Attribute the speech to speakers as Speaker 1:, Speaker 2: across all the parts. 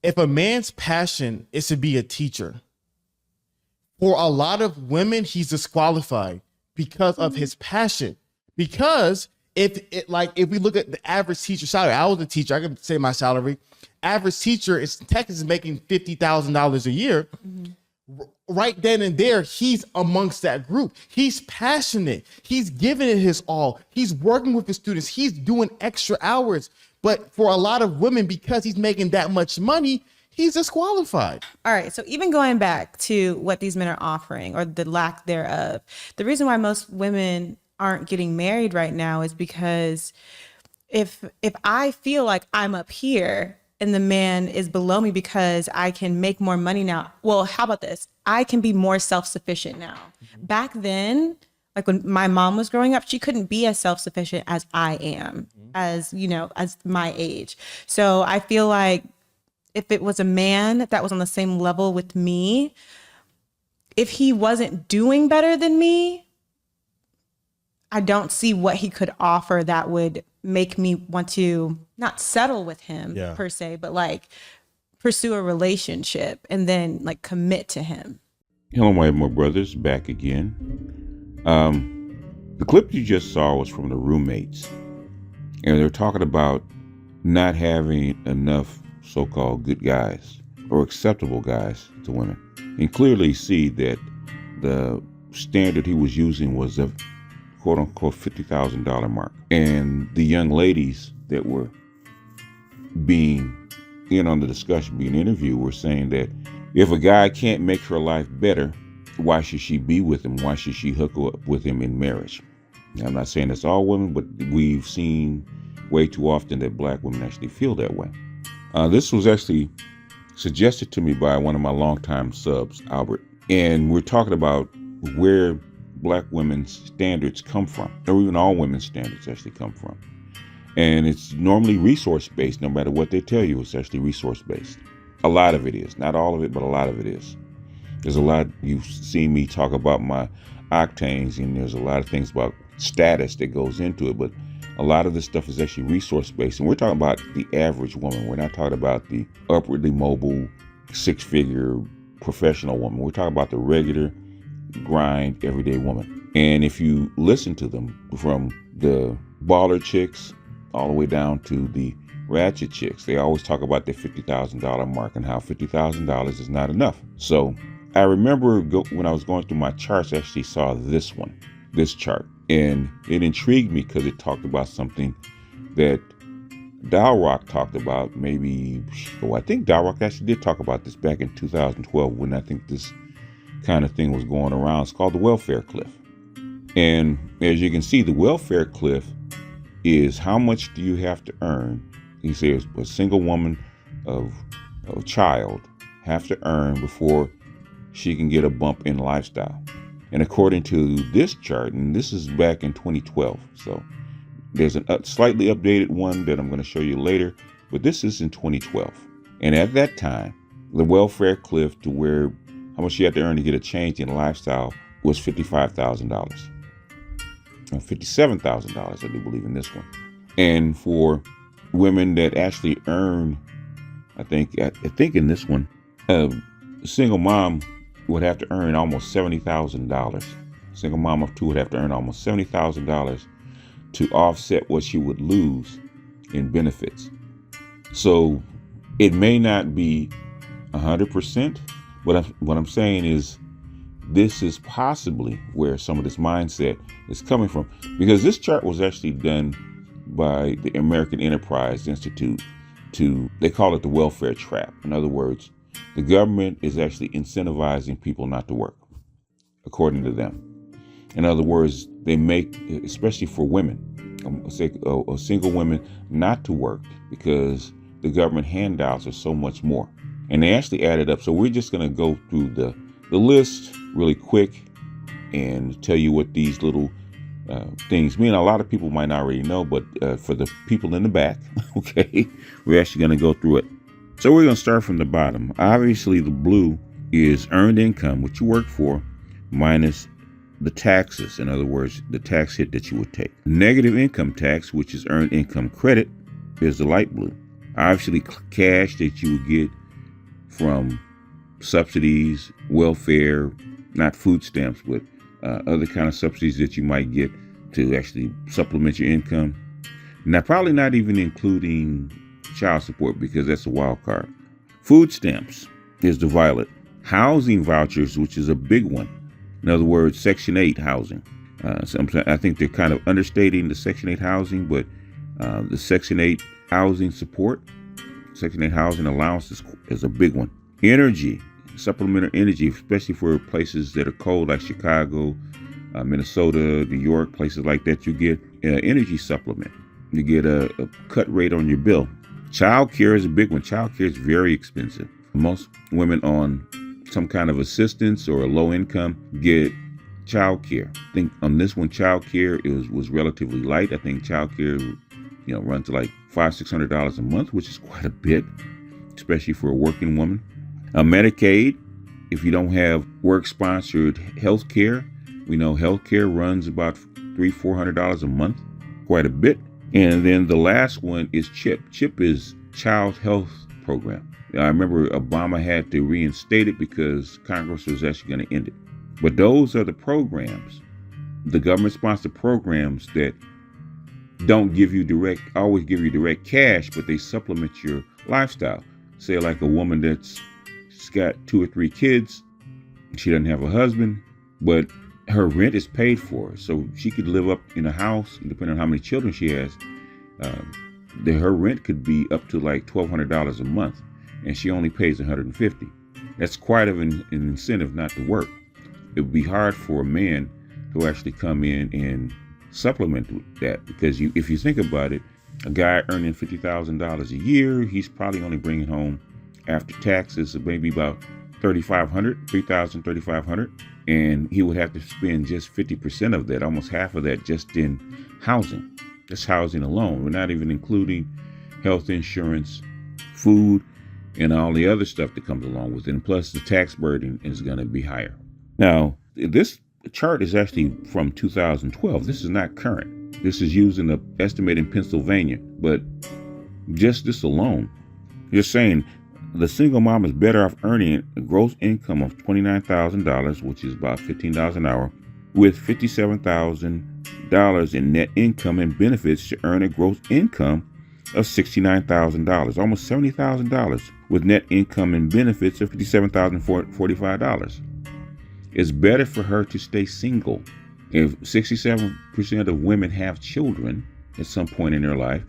Speaker 1: If a man's passion is to be a teacher, for a lot of women, he's disqualified because of his passion. Because if we look at the average teacher salary, I was a teacher, I can say my salary. Average teacher in Texas is making $50,000 a year. Right then and there, he's amongst that group. He's passionate. He's giving it his all. He's working with his students. He's doing extra hours. But for a lot of women, because he's making that much money, he's disqualified.
Speaker 2: All right. So even going back to what these men are offering or the lack thereof, the reason why most women aren't getting married right now is because if I feel like I'm up here and the man is below me because I can make more money now. Well, how about this? I can be more self-sufficient now. Back then, like when my mom was growing up, she couldn't be as self-sufficient as I am, as my age. So I feel like if it was a man that was on the same level with me, if he wasn't doing better than me, I don't see what he could offer that would make me want to not settle with him per se, but like pursue a relationship and then like commit to him.
Speaker 3: Hello, my brothers, back again. The clip you just saw was from the roommates, and they're talking about not having enough so-called good guys or acceptable guys to women. And clearly see that the standard he was using was a quote-unquote $50,000 mark. And the young ladies that were being in on the discussion, being interviewed, were saying that if a guy can't make her life better, why should she be with him? Why should she hook up with him in marriage? Now, I'm not saying it's all women, but we've seen way too often that black women actually feel that way. This was actually suggested to me by one of my longtime subs, Albert. And we're talking about where black women's standards come from, or even all women's standards actually come from. And it's normally resource-based. No matter what they tell you, it's actually resource-based. A lot of it is. Not all of it, but a lot of it is. There's a lot, you've seen me talk about my octanes, and there's a lot of things about status that goes into it, but a lot of this stuff is actually resource-based. And we're talking about the average woman. We're not talking about the upwardly mobile, six-figure professional woman. We're talking about the regular grind, everyday woman. And if you listen to them, from the baller chicks all the way down to the ratchet chicks, they always talk about the $50,000 mark and how $50,000 is not enough. So I remember when I was going through my charts, I actually saw this chart, and it intrigued me because it talked about something that Dial Rock talked about. I think Dial Rock actually did talk about this back in 2012 when I think this kind of thing was going around. It's called the welfare cliff. And as you can see, the welfare cliff is how much do you have to earn. He says a single woman of a child have to earn before she can get a bump in lifestyle. And according to this chart, and this is back in 2012, so there's a slightly updated one that I'm going to show you later, but this is in 2012. And at that time, the welfare cliff to where how much you had to earn to get a change in lifestyle was $55,000. $57,000, I do believe, in this one. And for women that actually earn, I think in this one, a single mom would have to earn almost $70,000. Single mom of two would have to earn almost $70,000 to offset what she would lose in benefits. So it may not be 100%. What I'm saying is this is possibly where some of this mindset is coming from, because this chart was actually done by the American Enterprise Institute they call it the welfare trap. In other words, the government is actually incentivizing people not to work, according to them. In other words, they make, especially for women, a single women, not to work because the government handouts are so much more. And they actually added up. So we're just going to go through the list really quick and tell you what these little things mean. A lot of people might not already know, but for the people in the back, okay, we're actually going to go through it. So we're going to start from the bottom. Obviously, the blue is earned income, which you work for, minus the taxes. In other words, the tax hit that you would take. Negative income tax, which is earned income credit, is the light blue. Obviously, cash that you would get from subsidies, welfare, not food stamps, but other kind of subsidies that you might get to actually supplement your income. Now, probably not even including child support, because that's a wild card. Food stamps is the violet. Housing vouchers, which is a big one. In other words, Section 8 housing. I think they're kind of understating the Section 8 housing, but the Section 8 housing support, Section 8 housing allowance is a big one. Energy, supplementary energy, especially for places that are cold like Chicago, Minnesota, New York, places like that. You get an energy supplement. You get a cut rate on your bill. Child care is a big one. Child care is very expensive. Most women on some kind of assistance or a low income get child care. I think on this one, child care was relatively light. I think child care, runs to like $500-$600 a month, which is quite a bit, especially for a working woman. Medicaid, if you don't have work-sponsored health care, we know health care runs about $300-$400 a month, quite a bit. And then the last one is CHIP. CHIP is Child Health Program. I remember Obama had to reinstate it because Congress was actually going to end it. But those are the programs, the government-sponsored programs that don't always give you direct cash, but they supplement your lifestyle. Say like a woman that's got 2 or 3 kids, she doesn't have a husband, but her rent is paid for, so she could live up in a house, depending on how many children she has. Her rent could be up to like $1,200 a month, and she only pays $150. That's quite of an incentive not to work. It would be hard for a man to actually come in and supplement that, because if you think about it, a guy earning $50,000 a year, he's probably only bringing home after taxes maybe about $3,500, and he would have to spend just 50% of that, almost half of that, just in housing. Just housing alone. We're not even including health insurance, food, and all the other stuff that comes along with it. And plus, the tax burden is going to be higher. Now, this chart is actually from 2012. This is not current. This is using the estimate in Pennsylvania. But just this alone, you're saying the single mom is better off earning a gross income of $29,000, which is about $15 an hour, with $57,000 in net income and benefits to earn a gross income of $69,000, almost $70,000, with net income and benefits of $57,045. It's better for her to stay single. If 67% of women have children at some point in their life,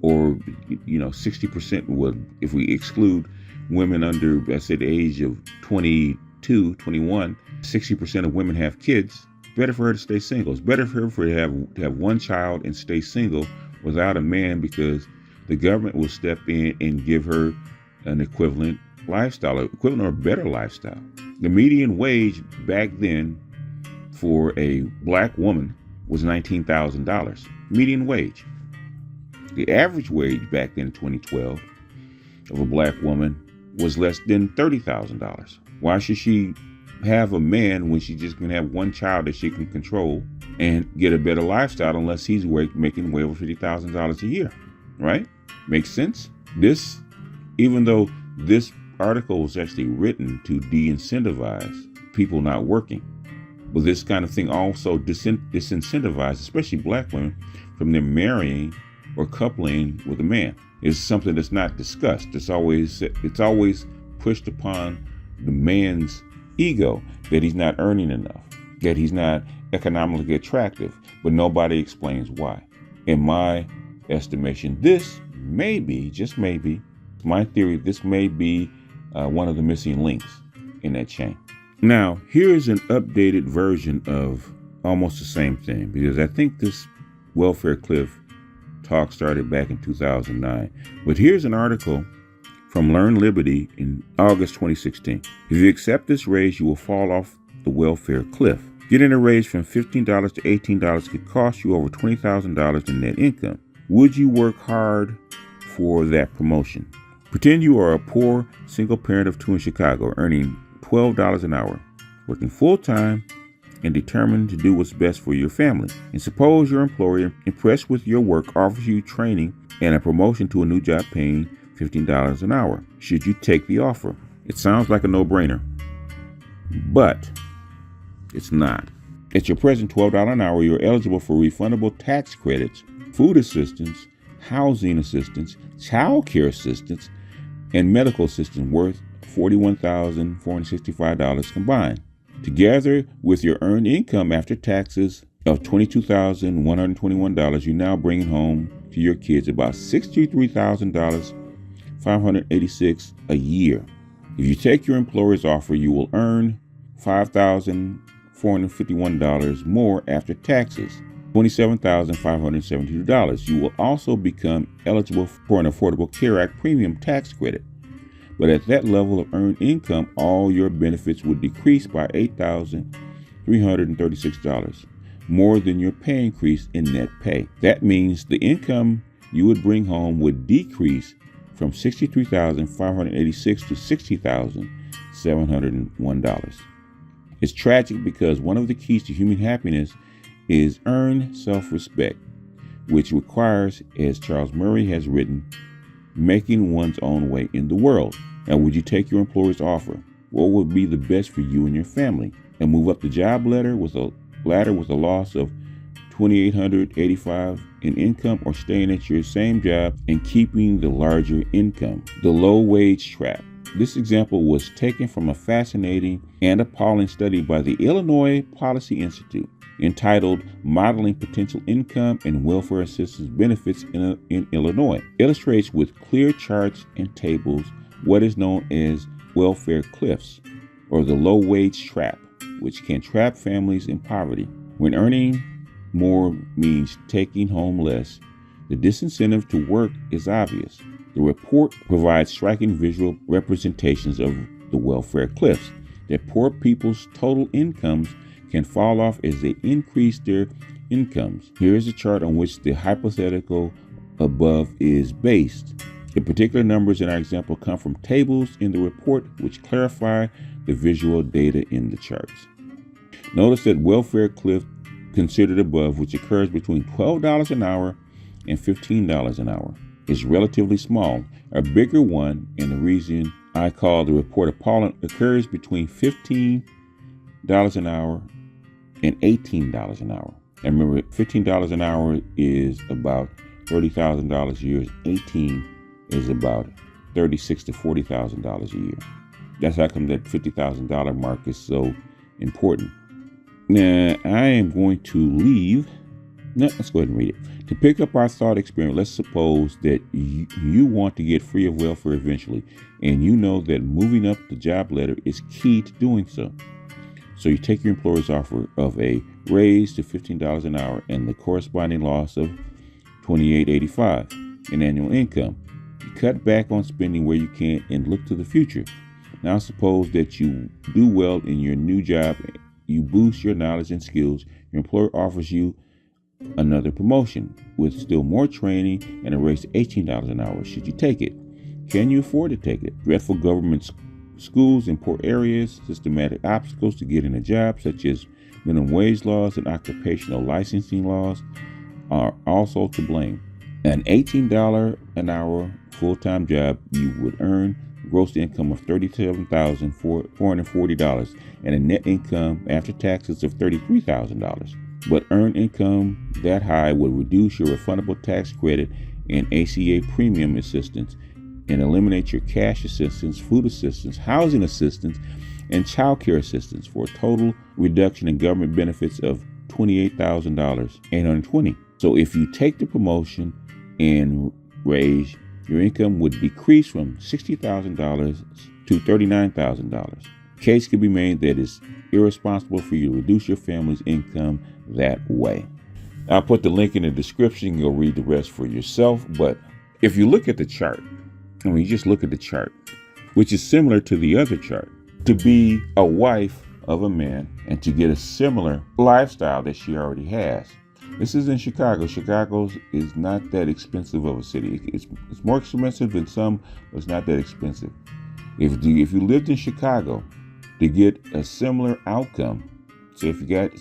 Speaker 3: or 60% would, if we exclude women under, I said, the age of 22, 21, 60% of women have kids. Better for her to stay single. It's better for her to have one child and stay single without a man, because the government will step in and give her an equivalent lifestyle, equivalent or better lifestyle. The median wage back then for a black woman was $19,000. Median wage. The average wage back then in 2012 of a black woman was less than $30,000. Why should she have a man when she's just going to have one child that she can control and get a better lifestyle unless he's making way over $50,000 a year, right? Makes sense? Even though this article was actually written to de-incentivize people not working, but this kind of thing also disincentivizes, especially black women, from them marrying or coupling with a man. It's something that's not discussed. It's always pushed upon the man's ego that he's not earning enough, that he's not economically attractive, but nobody explains why. In my estimation, this may be, just maybe, my theory, this may be one of the missing links in that chain. Now, here's an updated version of almost the same thing, because I think this welfare cliff talk started back in 2009. But here's an article from Learn Liberty in August 2016. If you accept this raise, you will fall off the welfare cliff. Getting a raise from $15 to $18 could cost you over $20,000 in net income. Would you work hard for that promotion? Pretend you are a poor single parent of 2 in Chicago, earning $12 an hour, working full-time and determined to do what's best for your family. And suppose your employer, impressed with your work, offers you training and a promotion to a new job paying $15 an hour. Should you take the offer? It sounds like a no-brainer, but it's not. At your present $12 an hour, you're eligible for refundable tax credits, food assistance, housing assistance, child care assistance, and medical assistance worth $41,465 combined. Together with your earned income after taxes of $22,121, you're now bringing home to your kids about $63,586 a year. If you take your employer's offer, you will earn $5,451 more after taxes, $27,572. You will also become eligible for an Affordable Care Act premium tax credit. But at that level of earned income, all your benefits would decrease by $8,336, more than your pay increase in net pay. That means the income you would bring home would decrease from $63,586 to $60,701. It's tragic because one of the keys to human happiness is earned self-respect, which requires, as Charles Murray has written, making one's own way in the world. Now, would you take your employer's offer? What would be the best for you and your family? And move up the job ladder with a loss of $2,885 in income, or staying at your same job and keeping the larger income? The low wage trap. This example was taken from a fascinating and appalling study by the Illinois Policy Institute entitled Modeling Potential Income and Welfare Assistance Benefits in Illinois. Illustrates with clear charts and tables what is known as welfare cliffs, or the low wage trap, which can trap families in poverty. When earning more means taking home less, the disincentive to work is obvious. The report provides striking visual representations of the welfare cliffs, that poor people's total incomes can fall off as they increase their incomes. Here is a chart on which the hypothetical above is based. The particular numbers in our example come from tables in the report which clarify the visual data in the charts. Notice that welfare cliff considered above, which occurs between $12 an hour and $15 an hour, is relatively small. A bigger one, and the reason I call the report appalling, occurs between $15 an hour and $18 an hour. And remember, $15 an hour is about $30,000 a year. 18 is about $36,000 to $40,000 a year. That's how come that $50,000 mark is so important. Now, I am going to leave. No, let's go ahead and read it. To pick up our thought experiment, let's suppose that you want to get free of welfare eventually, and you know that moving up the job ladder is key to doing so. So you take your employer's offer of a raise to $15 an hour and the corresponding loss of $28.85 in annual income. You cut back on spending where you can and look to the future. Now suppose that you do well in your new job, you boost your knowledge and skills, your employer offers you another promotion with still more training and a raise to $18 an hour. Should you take it? Can you afford to take it? Dreadful government schools in poor areas, systematic obstacles to getting a job, such as minimum wage laws and occupational licensing laws, are also to blame. An $18 an hour full-time job, you would earn gross income of $37,440 and a net income after taxes of $33,000. But earned income that high would reduce your refundable tax credit and ACA premium assistance and eliminate your cash assistance, food assistance, housing assistance, and child care assistance for a total reduction in government benefits of $28,820. So if you take the promotion and raise, your income would decrease from $60,000 to $39,000. Case can be made that it's irresponsible for you to reduce your family's income that way. I'll put the link in the description. You'll read the rest for yourself. But if you look at the chart, you just look at the chart, which is similar to the other chart, to be a wife of a man and to get a similar lifestyle that she already has. This is in Chicago. Chicago is not that expensive of a city. It's more expensive than some, but it's not that expensive. If you lived in Chicago, to get a similar outcome, so if you got,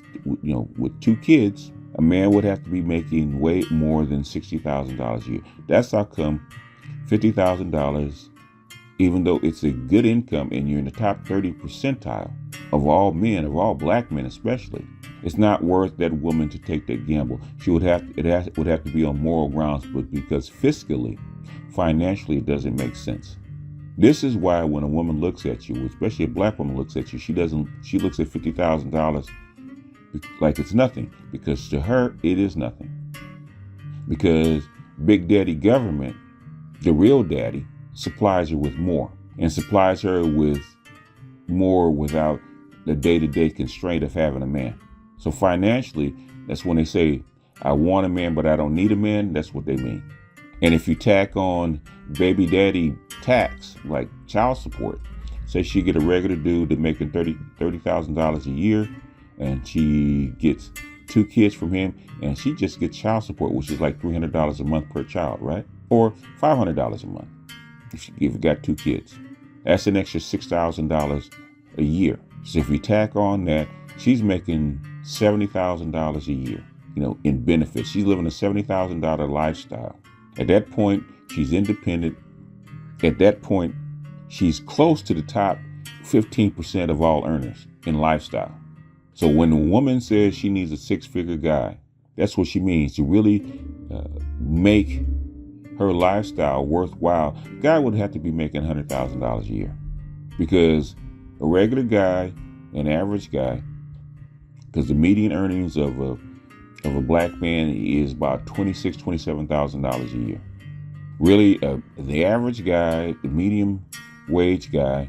Speaker 3: with 2 kids, a man would have to be making way more than $60,000 a year. That's how come $50,000 even though it's a good income and you're in the top 30 percentile of all men, of all black men especially, it's not worth that woman to take that gamble. She would have to be on moral grounds, but because fiscally, financially, it doesn't make sense. This is why when a woman looks at you, especially a black woman looks at you, she looks at $50,000 like it's nothing, because to her it is nothing. Because Big Daddy government, the real daddy, supplies her with more, and supplies her with more without the day-to-day constraint of having a man. So financially, that's when they say, I want a man, but I don't need a man. That's what they mean. And if you tack on baby daddy tax, like child support, say she get a regular dude that making $30,000 a year, and she gets 2 kids from him, and she just gets child support, which is like $300 a month per child, right? Or $500 a month if you got 2 kids. That's an extra $6,000 a year. So if you tack on that, she's making $70,000 a year, in benefits. She's living a $70,000 lifestyle. At that point, she's independent. At that point, she's close to the top 15% of all earners in lifestyle. So when a woman says she needs a 6-figure guy, that's what she means. To really make her lifestyle worthwhile, the guy would have to be making $100,000 a year. Because a regular guy, an average guy, because the median earnings of a black man is about $26,000, $27,000 a year. Really, the average guy, the medium wage guy,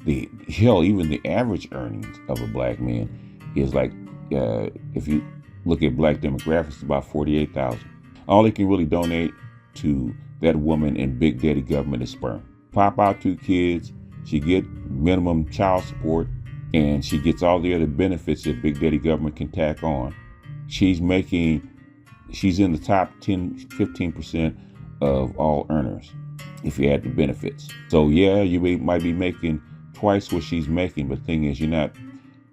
Speaker 3: even the average earnings of a black man is like, if you look at black demographics, about $48,000. All they can really donate to that woman in Big Daddy government is sperm. Pop out 2 kids, she get minimum child support, and she gets all the other benefits that Big Daddy government can tack on. She's in the top 10, 15% of all earners if you add the benefits. So yeah, you might be making twice what she's making, but the thing is, you're not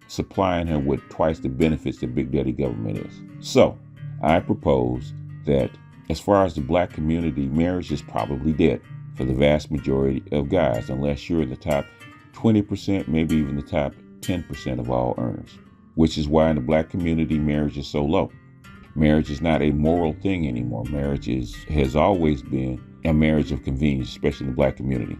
Speaker 3: supplying her with twice the benefits that Big Daddy government is. So I propose that as far as the black community, marriage is probably dead for the vast majority of guys, unless you're in the top 20%, maybe even the top 10% of all earners, which is why in the black community, marriage is so low. Marriage is not a moral thing anymore. Marriage has always been a marriage of convenience, especially in the black community,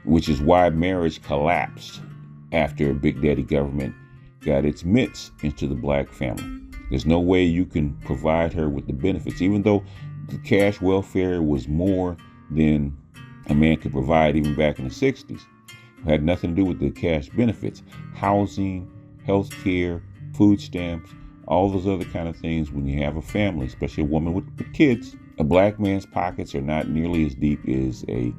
Speaker 3: which is why marriage collapsed after Big Daddy government got its mitts into the black family. There's no way you can provide her with the benefits, even though the cash welfare was more than a man could provide even back in the 60s. It had nothing to do with the cash benefits. Housing, health care, food stamps, all those other kind of things. When you have a family, especially a woman with kids, a black man's pockets are not nearly as deep as a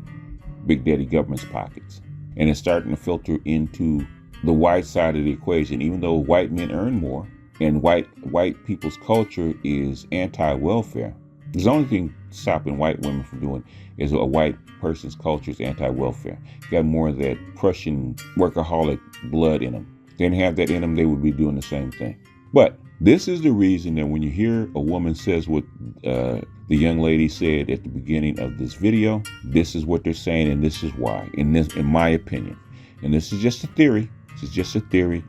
Speaker 3: Big Daddy government's pockets. And it's starting to filter into the white side of the equation. Even though white men earn more and white people's culture is anti-welfare, there's the only thing stopping white women from doing is a white person's culture is anti-welfare. You got more of that Prussian workaholic blood in them. If they didn't have that in them, they would be doing the same thing. But this is the reason that when you hear a woman says what the young lady said at the beginning of this video, this is what they're saying, and this is why, in my opinion. And this is just a theory. This is just a theory.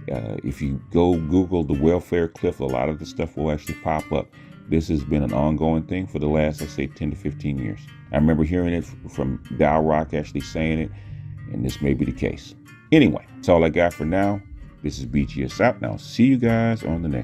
Speaker 3: If you go Google the welfare cliff, a lot of the stuff will actually pop up. This has been an ongoing thing for the last, let's say, 10 to 15 years. I remember hearing it from Dow Rock actually saying it, and this may be the case. Anyway, that's all I got for now. This is BGS out. Now, see you guys on the next.